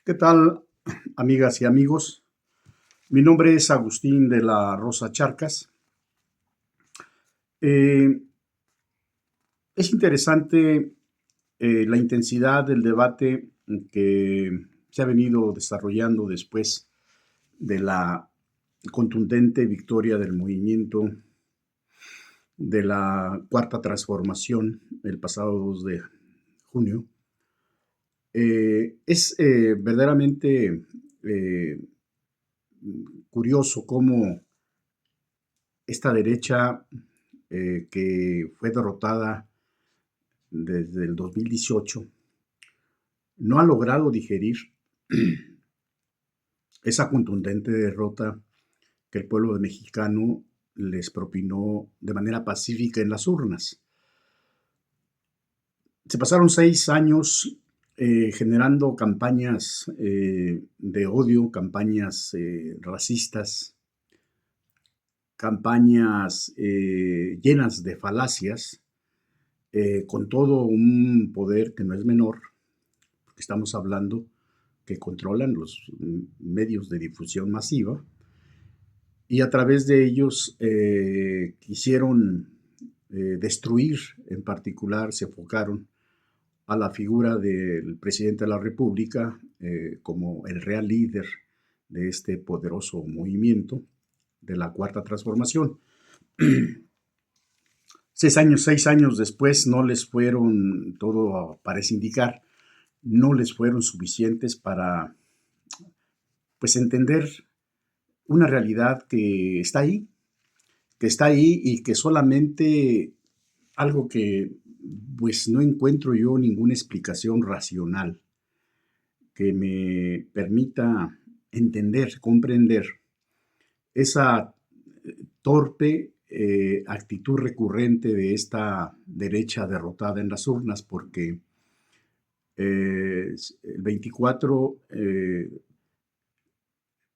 ¿Qué tal, amigas y amigos? Mi nombre es Agustín de la Rosa Charcas. Eh, es interesante la intensidad del debate que se ha venido desarrollando después de la contundente victoria del movimiento de la Cuarta Transformación el pasado 2 de junio. Es verdaderamente eh, curioso cómo esta derecha que fue derrotada desde el 2018 no ha logrado digerir esa contundente derrota que el pueblo mexicano les propinó de manera pacífica en las urnas. Se pasaron 6 años generando campañas de odio, campañas racistas, campañas llenas de falacias, con todo un poder que no es menor, porque estamos hablando que controlan los medios de difusión masiva, y a través de ellos quisieron destruir, en particular se enfocaron a la figura del presidente de la República como el real líder de este poderoso movimiento de la Cuarta Transformación. 6 años después no les fueron, todo parece indicar, no les fueron suficientes para pues entender una realidad que está ahí y que solamente algo que pues no encuentro yo ninguna explicación racional que me permita entender, comprender esa torpe actitud recurrente de esta derecha derrotada en las urnas, porque el 24,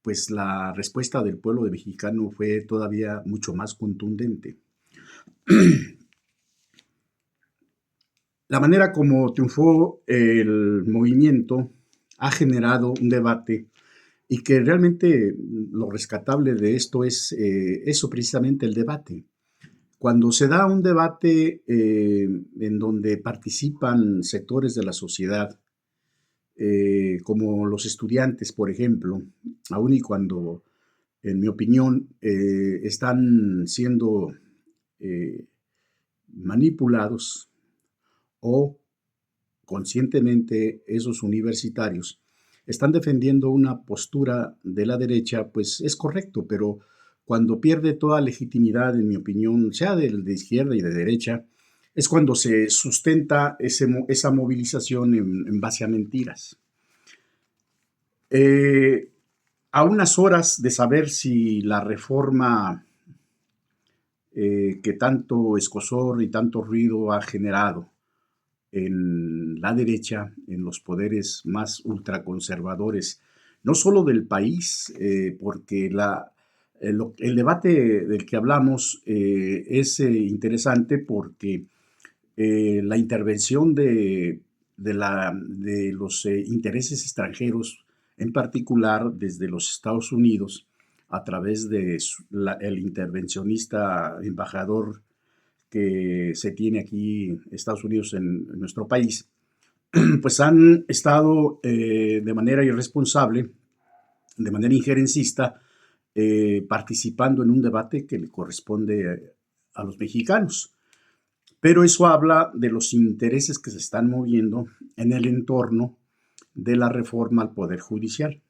pues la respuesta del pueblo mexicano fue todavía mucho más contundente. La manera como triunfó el movimiento ha generado un debate y que realmente lo rescatable de esto es eso precisamente, el debate. Cuando se da un debate en donde participan sectores de la sociedad, como los estudiantes, por ejemplo, aun y cuando, en mi opinión, están siendo manipulados o conscientemente esos universitarios están defendiendo una postura de la derecha, pues es correcto, pero cuando pierde toda legitimidad, en mi opinión, sea de izquierda y de derecha, es cuando se sustenta esa movilización en base a mentiras. A unas horas de saber si la reforma que tanto escozor y tanto ruido ha generado en la derecha, en los poderes más ultraconservadores, no solo del país, porque el debate del que hablamos es interesante porque la intervención de los intereses extranjeros, en particular desde los Estados Unidos, a través de el intervencionista embajador que se tiene aquí Estados Unidos en nuestro país, pues han estado de manera irresponsable, de manera injerencista, participando en un debate que le corresponde a los mexicanos. Pero eso habla de los intereses que se están moviendo en el entorno de la reforma al Poder Judicial.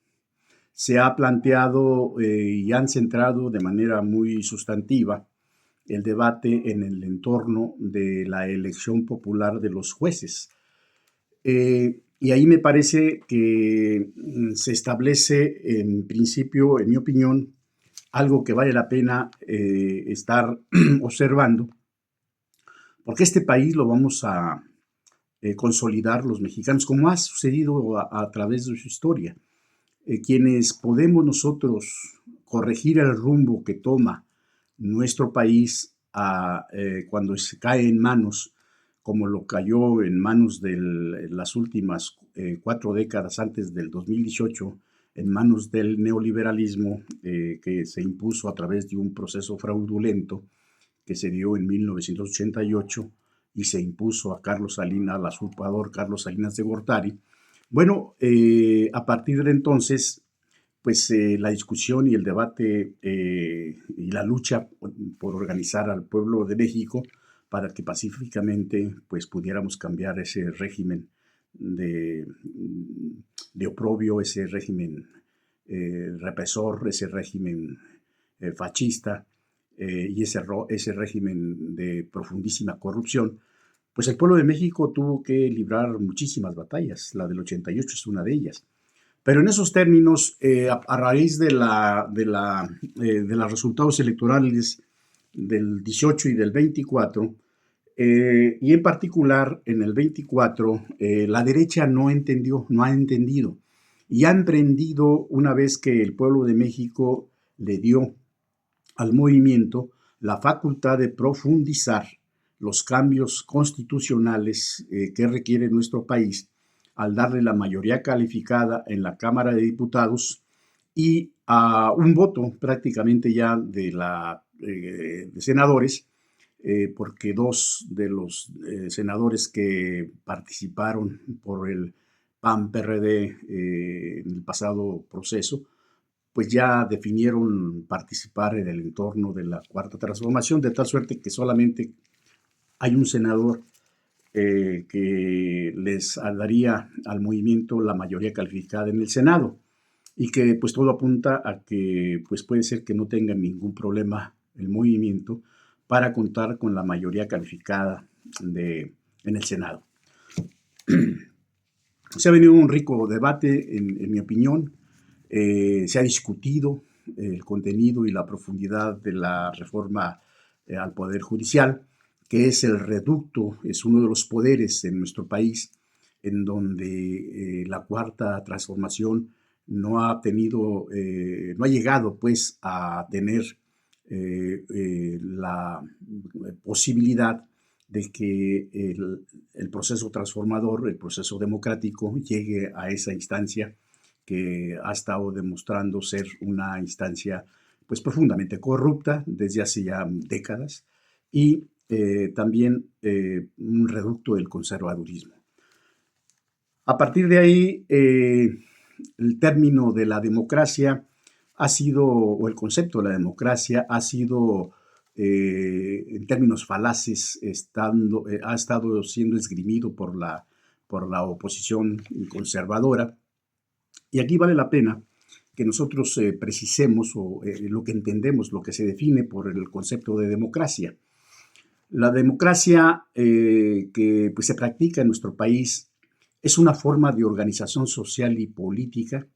Se ha planteado y han centrado de manera muy sustantiva el debate en el entorno de la elección popular de los jueces. Y ahí me parece que se establece en principio, en mi opinión, algo que vale la pena estar observando, porque este país lo vamos a consolidar los mexicanos, como ha sucedido a través de su historia. Quienes podemos nosotros corregir el rumbo que toma nuestro país cuando se cae en manos como lo cayó en manos de las últimas 4 décadas antes del 2018, en manos del neoliberalismo que se impuso a través de un proceso fraudulento que se dio en 1988 y se impuso a Carlos Salinas, al usurpador Carlos Salinas de Gortari. Bueno, a partir de entonces, pues la discusión y el debate y la lucha por organizar al pueblo de México para que pacíficamente pues pudiéramos cambiar ese régimen de, de oprobio, ese régimen represor, ese régimen fascista y ese régimen de profundísima corrupción, pues el pueblo de México tuvo que librar muchísimas batallas. La del 88 es una de ellas. Pero en esos términos, a raíz de los resultados electorales del 18 y del 24, y en particular en el 24, la derecha no entendió, no ha entendido y ha emprendido, una vez que el pueblo de México le dio al movimiento la facultad de profundizar los cambios constitucionales que requiere nuestro país al darle la mayoría calificada en la Cámara de Diputados y a un voto prácticamente ya de senadores, porque 2 de los senadores que participaron por el PAN-PRD en el pasado proceso, pues ya definieron participar en el entorno de la Cuarta Transformación, de tal suerte que solamente hay un senador que les daría al movimiento la mayoría calificada en el Senado y que pues todo apunta a que pues puede ser que no tenga ningún problema el movimiento para contar con la mayoría calificada en el Senado. Se ha venido un rico debate, en mi opinión. Se ha discutido el contenido y la profundidad de la reforma al Poder Judicial, que es el reducto, es uno de los poderes en nuestro país en donde la Cuarta Transformación no ha llegado pues a tener la posibilidad de que el proceso transformador, el proceso democrático, llegue a esa instancia que ha estado demostrando ser una instancia pues profundamente corrupta desde hace ya décadas y también un reducto del conservadurismo. A partir de ahí, el término de la democracia ha sido, o el concepto de la democracia ha sido, en términos falaces, ha estado siendo esgrimido por la oposición conservadora. Y aquí vale la pena que nosotros precisemos lo que entendemos, lo que se define por el concepto de democracia. La democracia que pues, se practica en nuestro país es una forma de organización social y política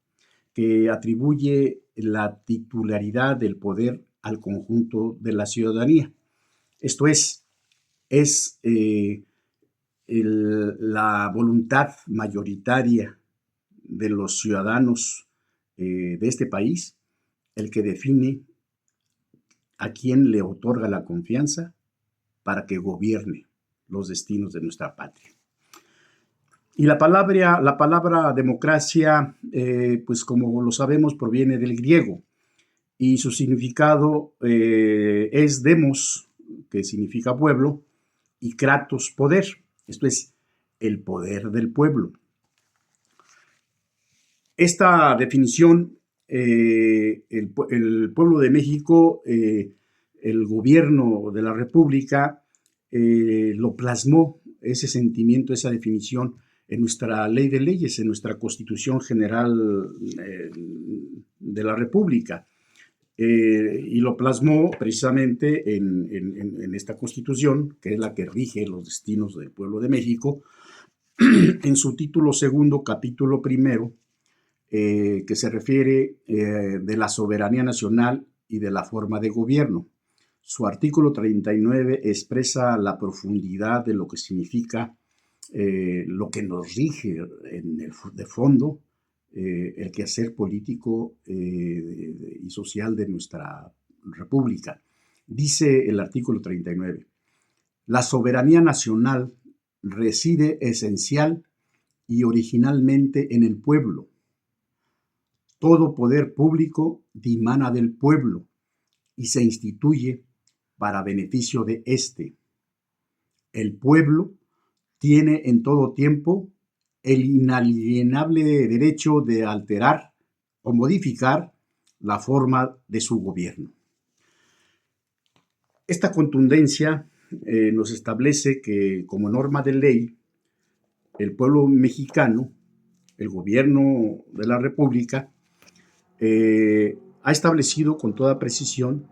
que atribuye la titularidad del poder al conjunto de la ciudadanía. Esto es la voluntad mayoritaria de los ciudadanos de este país el que define a quién le otorga la confianza para que gobierne los destinos de nuestra patria. Y la palabra democracia, pues como lo sabemos, proviene del griego y su significado es demos, que significa pueblo, y kratos, poder. Esto es el poder del pueblo. Esta definición, el pueblo de México, el gobierno de la República, lo plasmó, ese sentimiento, esa definición, en nuestra ley de leyes, en nuestra Constitución General de la República. Y lo plasmó precisamente en esta Constitución, que es la que rige los destinos del pueblo de México, en su título segundo, capítulo primero, que se refiere de la soberanía nacional y de la forma de gobierno. Su artículo 39 expresa la profundidad de lo que significa lo que nos rige de fondo el quehacer político y social de nuestra república. Dice el artículo 39, la soberanía nacional reside esencial y originalmente en el pueblo. Todo poder público dimana del pueblo y se instituye para beneficio de éste. El pueblo tiene en todo tiempo el inalienable derecho de alterar o modificar la forma de su gobierno. Esta contundencia nos establece que, como norma de ley, el pueblo mexicano, el gobierno de la República, ha establecido con toda precisión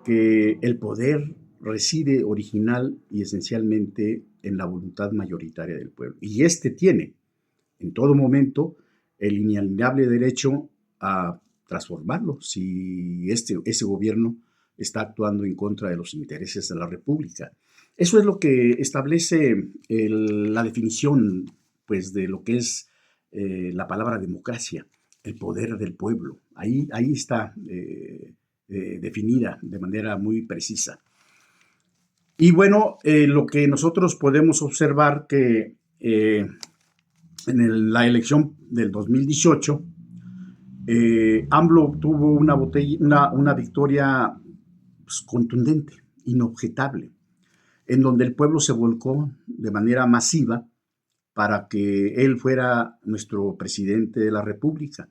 que el poder reside original y esencialmente en la voluntad mayoritaria del pueblo. Y este tiene en todo momento el inalienable derecho a transformarlo si ese gobierno está actuando en contra de los intereses de la República. Eso es lo que establece la definición, pues, de lo que es la palabra democracia, el poder del pueblo. Ahí está definida de manera muy precisa. Y bueno, lo que nosotros podemos observar que en la elección del 2018, AMLO obtuvo una victoria, pues, contundente, inobjetable, en donde el pueblo se volcó de manera masiva para que él fuera nuestro presidente de la República.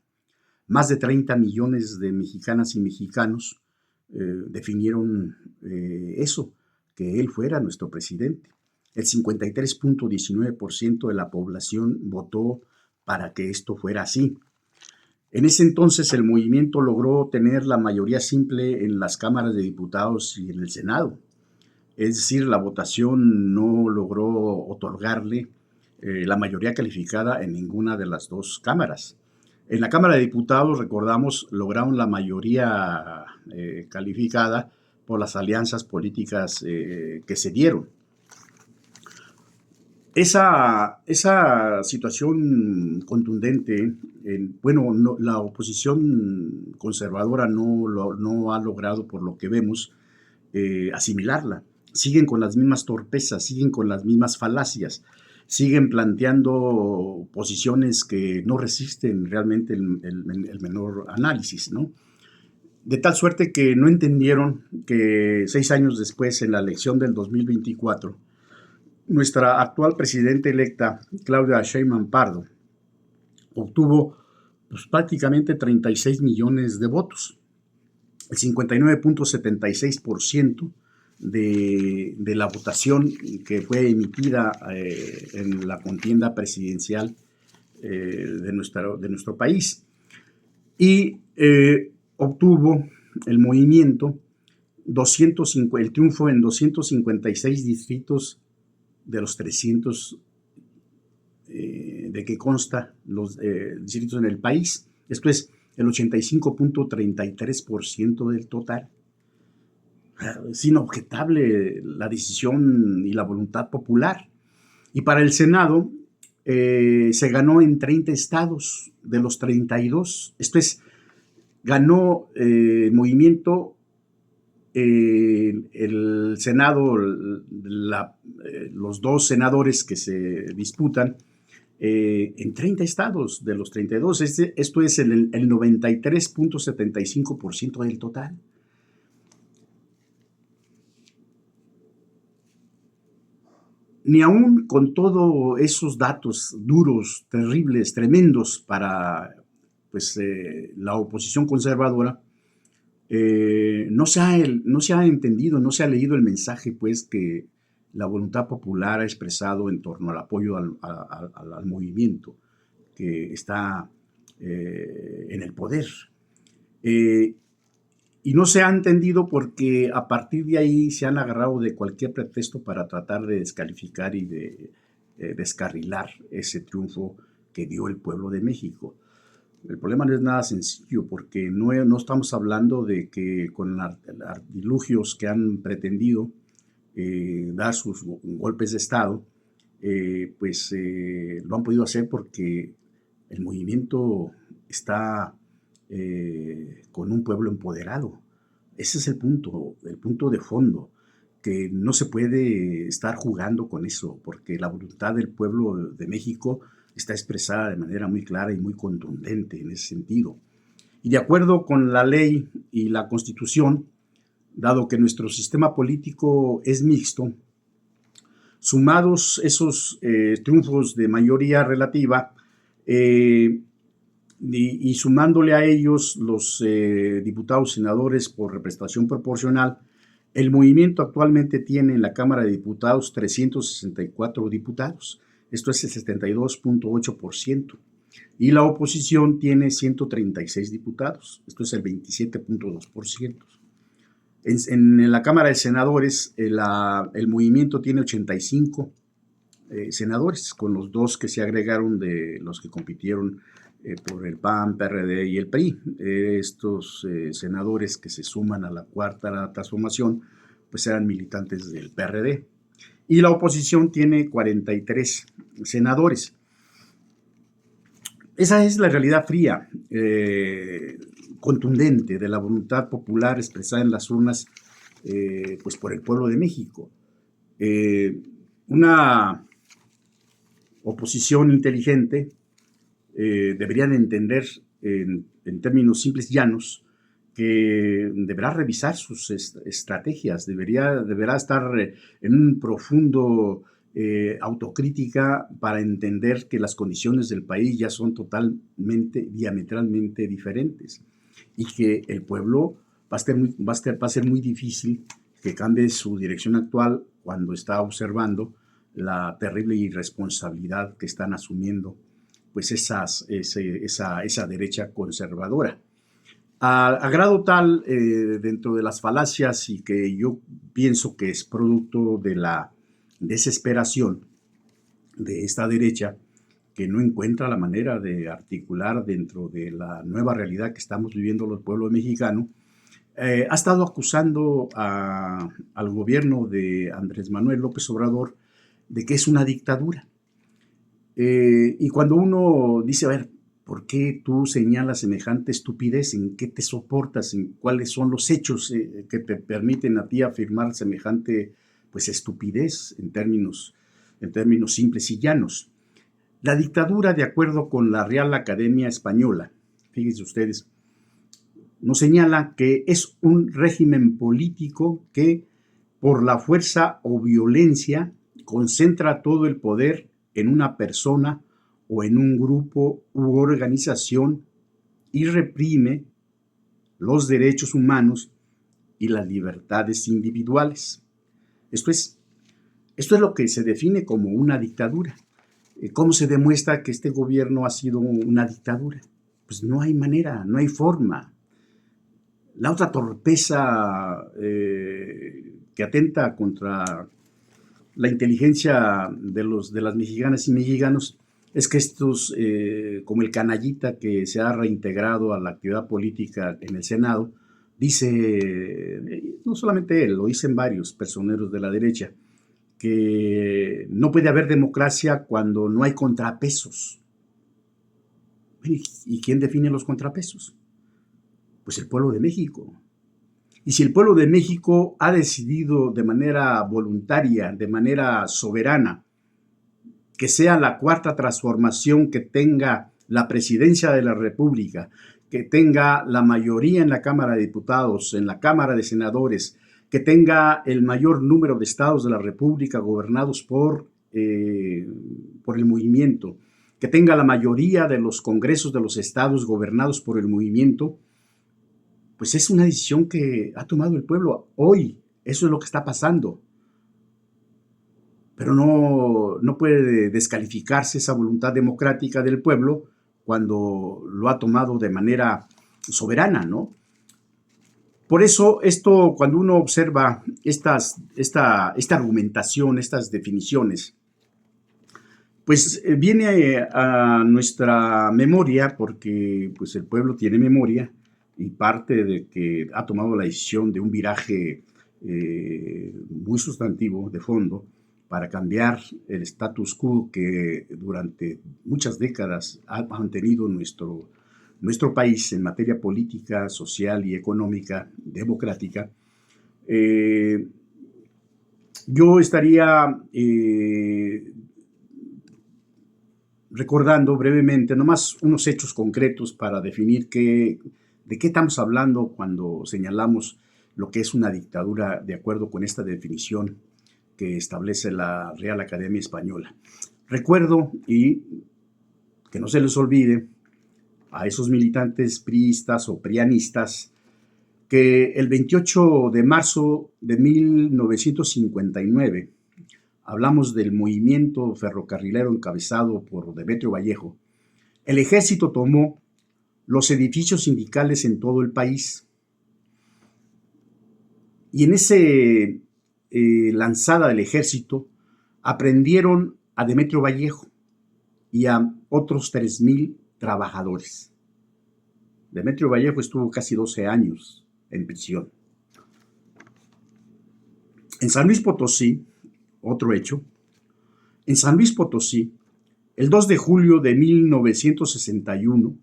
Más de 30 millones de mexicanas y mexicanos definieron eso, que él fuera nuestro presidente. El 53.19% de la población votó para que esto fuera así. En ese entonces el movimiento logró tener la mayoría simple en las cámaras de diputados y en el Senado. Es decir, la votación no logró otorgarle la mayoría calificada en ninguna de las dos cámaras. En la Cámara de Diputados, recordamos, lograron la mayoría calificada por las alianzas políticas que se dieron. Esa situación contundente, bueno, no, la oposición conservadora no ha logrado, por lo que vemos, asimilarla. Siguen con las mismas torpezas, siguen con las mismas falacias, siguen planteando posiciones que no resisten realmente el menor análisis, ¿no? De tal suerte que no entendieron que 6 años después, en la elección del 2024, nuestra actual presidenta electa, Claudia Sheinbaum Pardo, obtuvo pues, prácticamente 36 millones de votos, el 59.76% de la votación que fue emitida en la contienda presidencial de nuestro país. Y obtuvo el movimiento el triunfo en 256 distritos de los 300 de que consta los distritos en el país. Esto es el 85.33% del total. Es inobjetable la decisión y la voluntad popular. Y para el Senado se ganó en 30 estados de los 32. Esto es, ganó el movimiento, el Senado, los dos senadores que se disputan en 30 estados de los 32. Esto es el 93.75% del total. Ni aún con todos esos datos duros, terribles, tremendos para pues, la oposición conservadora, no se ha entendido, no se ha leído el mensaje pues, que la voluntad popular ha expresado en torno al apoyo al movimiento que está en el poder. Y no se ha entendido porque a partir de ahí se han agarrado de cualquier pretexto para tratar de descalificar y de descarrilar ese triunfo que dio el pueblo de México. El problema no es nada sencillo porque no estamos hablando de que con artilugios que han pretendido dar sus golpes de Estado, pues lo han podido hacer porque el movimiento está con un pueblo empoderado. Ese es el punto de fondo. que no se puede estar jugando con eso, porque la voluntad del pueblo de México está expresada de manera muy clara y muy contundente en ese sentido. Y de acuerdo con la ley y la Constitución, dado que nuestro sistema político es mixto, sumados esos triunfos de mayoría relativa y sumándole a ellos los diputados senadores por representación proporcional, el movimiento actualmente tiene en la Cámara de Diputados 364 diputados. Esto es el 72.8%. Y la oposición tiene 136 diputados. Esto es el 27.2%. En la Cámara de Senadores, el movimiento tiene 85 senadores, con los 2 que se agregaron de los que compitieron por el PAN, PRD y el PRI. Estos senadores que se suman a la cuarta transformación, pues eran militantes del PRD. Y la oposición tiene 43 senadores. Esa es la realidad fría, contundente de la voluntad popular expresada en las urnas, pues por el pueblo de México. Una oposición inteligente deberían entender en términos simples y llanos que deberá revisar sus estrategias, deberá estar en un profundo autocrítica para entender que las condiciones del país ya son totalmente, diametralmente diferentes y que el pueblo va a ser muy difícil que cambie su dirección actual cuando está observando la terrible irresponsabilidad que están asumiendo pues esa derecha conservadora. A grado tal, dentro de las falacias y que yo pienso que es producto de la desesperación de esta derecha, que no encuentra la manera de articular dentro de la nueva realidad que estamos viviendo los pueblos mexicanos, ha estado acusando al gobierno de Andrés Manuel López Obrador de que es una dictadura. Y cuando uno dice, a ver, ¿por qué tú señalas semejante estupidez? ¿En qué te soportas? ¿En cuáles son los hechos que te permiten a ti afirmar semejante pues, estupidez en términos simples y llanos? La dictadura, de acuerdo con la Real Academia Española, fíjense ustedes, nos señala que es un régimen político que por la fuerza o violencia concentra todo el poder en una persona o en un grupo u organización y reprime los derechos humanos y las libertades individuales. Esto es lo que se define como una dictadura. ¿Cómo se demuestra que este gobierno ha sido una dictadura? Pues no hay manera, no hay forma. La otra torpeza que atenta contra la inteligencia de las mexicanas y mexicanos es que estos, como el canallita que se ha reintegrado a la actividad política en el Senado, dice, no solamente él, lo dicen varios personeros de la derecha, que no puede haber democracia cuando no hay contrapesos. ¿Y quién define los contrapesos? Pues el pueblo de México. Y si el pueblo de México ha decidido de manera voluntaria, de manera soberana, que sea la cuarta transformación que tenga la presidencia de la República, que tenga la mayoría en la Cámara de Diputados, en la Cámara de Senadores, que tenga el mayor número de estados de la República gobernados por el movimiento, que tenga la mayoría de los congresos de los estados gobernados por el movimiento, pues es una decisión que ha tomado el pueblo hoy. Eso es lo que está pasando. Pero no puede descalificarse esa voluntad democrática del pueblo cuando lo ha tomado de manera soberana, ¿no? Por eso, cuando uno observa esta argumentación, estas definiciones, pues viene a nuestra memoria, porque pues, el pueblo tiene memoria, y parte de que ha tomado la decisión de un viraje muy sustantivo, de fondo, para cambiar el status quo que durante muchas décadas ha mantenido nuestro país en materia política, social y económica, democrática, Yo estaría recordando brevemente nomás unos hechos concretos para definir de qué estamos hablando cuando señalamos lo que es una dictadura de acuerdo con esta definición que establece la Real Academia Española. Recuerdo, y que no se les olvide a esos militantes priistas o prianistas, que el 28 de marzo de 1959, hablamos del movimiento ferrocarrilero encabezado por Demetrio Vallejo, el ejército tomó los edificios sindicales en todo el país. Y en ese lanzada del ejército aprendieron a Demetrio Vallejo y a otros 3,000 trabajadores. Demetrio Vallejo estuvo casi 12 años en prisión. En San Luis Potosí, otro hecho, en San Luis Potosí, el 2 de julio de 1961,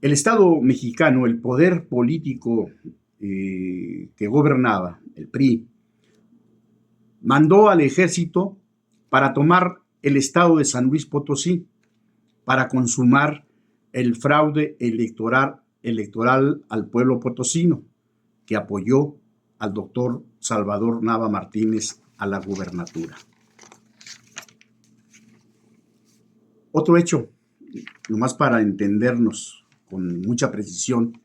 el Estado mexicano, el poder político que gobernaba, el PRI, mandó al ejército para tomar el estado de San Luis Potosí, para consumar el fraude electoral al pueblo potosino, que apoyó al doctor Salvador Nava Martínez a la gubernatura. Otro hecho, nomás para entendernos con mucha precisión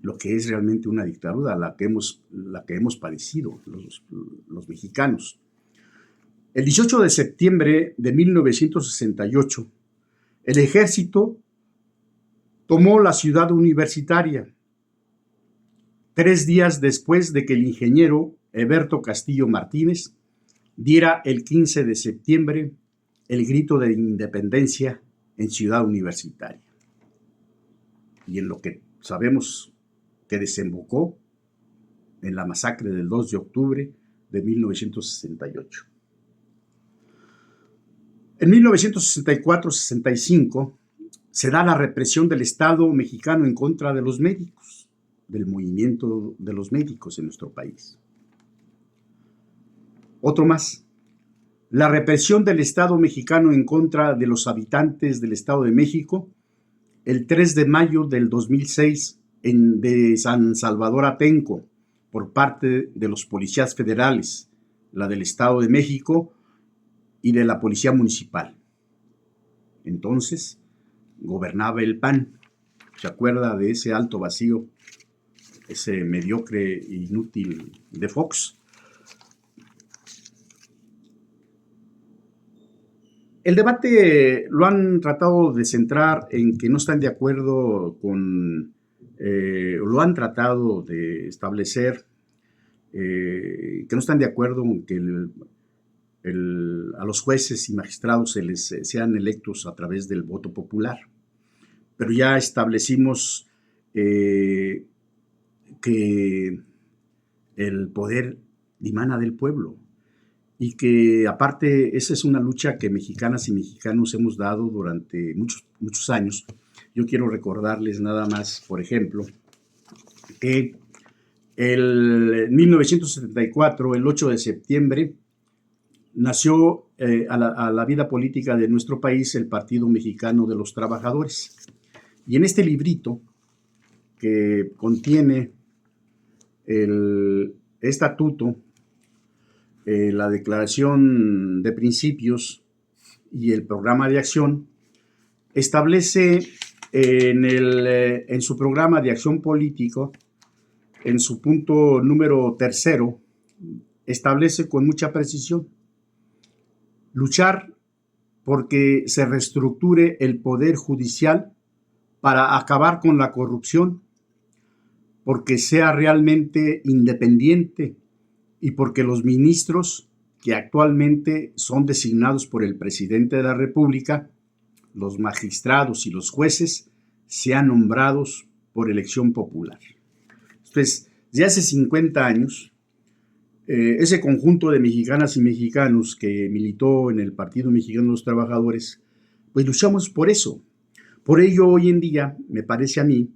lo que es realmente una dictadura, la que hemos padecido los mexicanos. El 18 de septiembre de 1968, el ejército tomó la ciudad universitaria, 3 días después de que el ingeniero Heberto Castillo Martínez diera el 15 de septiembre el grito de independencia en Ciudad Universitaria. Y en lo que sabemos que desembocó en la masacre del 2 de octubre de 1968. En 1964-65 se da la represión del Estado mexicano en contra de los médicos, del movimiento de los médicos en nuestro país. Otro más, la represión del Estado mexicano en contra de los habitantes del Estado de México el 3 de mayo del 2006 de San Salvador Atenco por parte de los policías federales, la del Estado de México y de la Policía Municipal. Entonces gobernaba el PAN. ¿Se acuerda de ese alto vacío, ese mediocre e inútil de Fox? El debate lo han tratado de centrar en que no están de acuerdo con, lo han tratado de establecer, que no están de acuerdo con que a los jueces y magistrados sean electos a través del voto popular. Pero ya establecimos que el poder dimana del pueblo y que aparte esa es una lucha que mexicanas y mexicanos hemos dado durante muchos años. Yo quiero recordarles nada más, por ejemplo, que en 1974, el 8 de septiembre, nació a la vida política de nuestro país el Partido Mexicano de los Trabajadores. Y en este librito que contiene el estatuto, la declaración de principios y el programa de acción, establece en su programa de acción político, en su punto número 3, establece con mucha precisión: luchar porque se reestructure el poder judicial para acabar con la corrupción, porque sea realmente independiente y porque los ministros que actualmente son designados por el presidente de la República, los magistrados y los jueces, sean nombrados por elección popular. Entonces, desde hace 50 años, ese conjunto de mexicanas y mexicanos que militó en el Partido Mexicano de los Trabajadores, pues luchamos por eso. Por ello, hoy en día, me parece a mí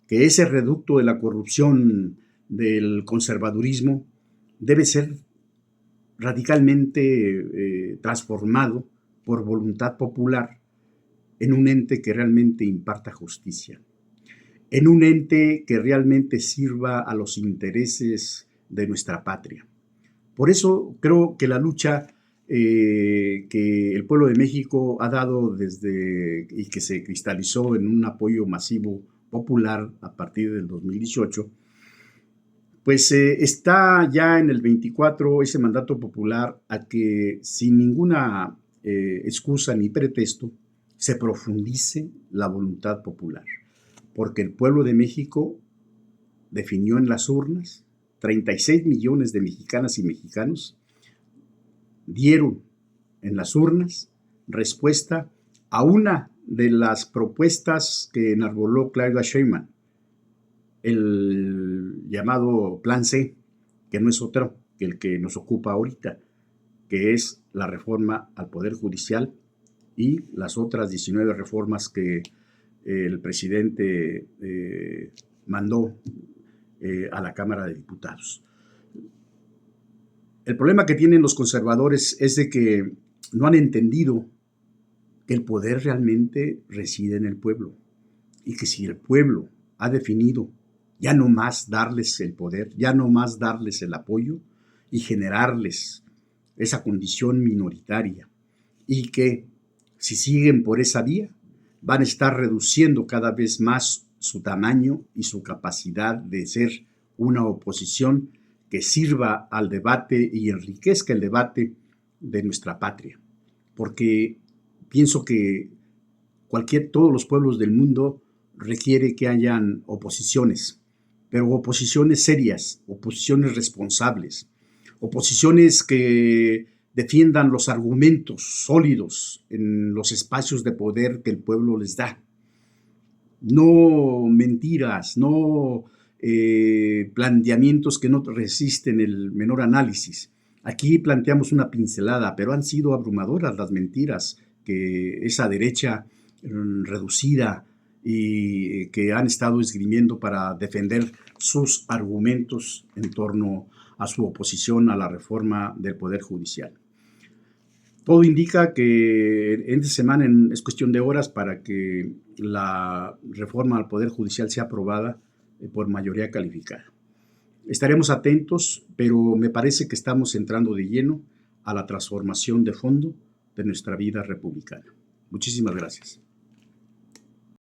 que ese reducto de la corrupción del conservadurismo debe ser radicalmente transformado por voluntad popular en un ente que realmente imparta justicia, en un ente que realmente sirva a los intereses de nuestra patria. Por eso creo que la lucha que el pueblo de México ha dado desde y que se cristalizó en un apoyo masivo popular a partir del 2018, pues está ya en el 24 ese mandato popular a que sin ninguna excusa ni pretexto se profundice la voluntad popular, porque el pueblo de México definió en las urnas, 36 millones de mexicanas y mexicanos dieron en las urnas respuesta a una de las propuestas que enarboló Claudia Sheinbaum, el llamado Plan C, que no es otro que el que nos ocupa ahorita, que es la reforma al Poder Judicial y las otras 19 reformas que el presidente mandó a la Cámara de Diputados. El problema que tienen los conservadores es de que no han entendido que el poder realmente reside en el pueblo y que si el pueblo ha definido ya no más darles el poder, ya no más darles el apoyo y generarles esa condición minoritaria y que si siguen por esa vía van a estar reduciendo cada vez más su tamaño y su capacidad de ser una oposición que sirva al debate y enriquezca el debate de nuestra patria. Porque pienso que todos los pueblos del mundo requiere que hayan oposiciones, pero oposiciones serias, oposiciones responsables, oposiciones que defiendan los argumentos sólidos en los espacios de poder que el pueblo les da. No mentiras, no planteamientos que no resisten el menor análisis. Aquí planteamos una pincelada, pero han sido abrumadoras las mentiras que esa derecha reducida y que han estado esgrimiendo para defender sus argumentos en torno a su oposición a la reforma del Poder Judicial. Todo indica que en esta semana es cuestión de horas para que la reforma al Poder Judicial sea aprobada por mayoría calificada. Estaremos atentos, pero me parece que estamos entrando de lleno a la transformación de fondo de nuestra vida republicana. Muchísimas gracias.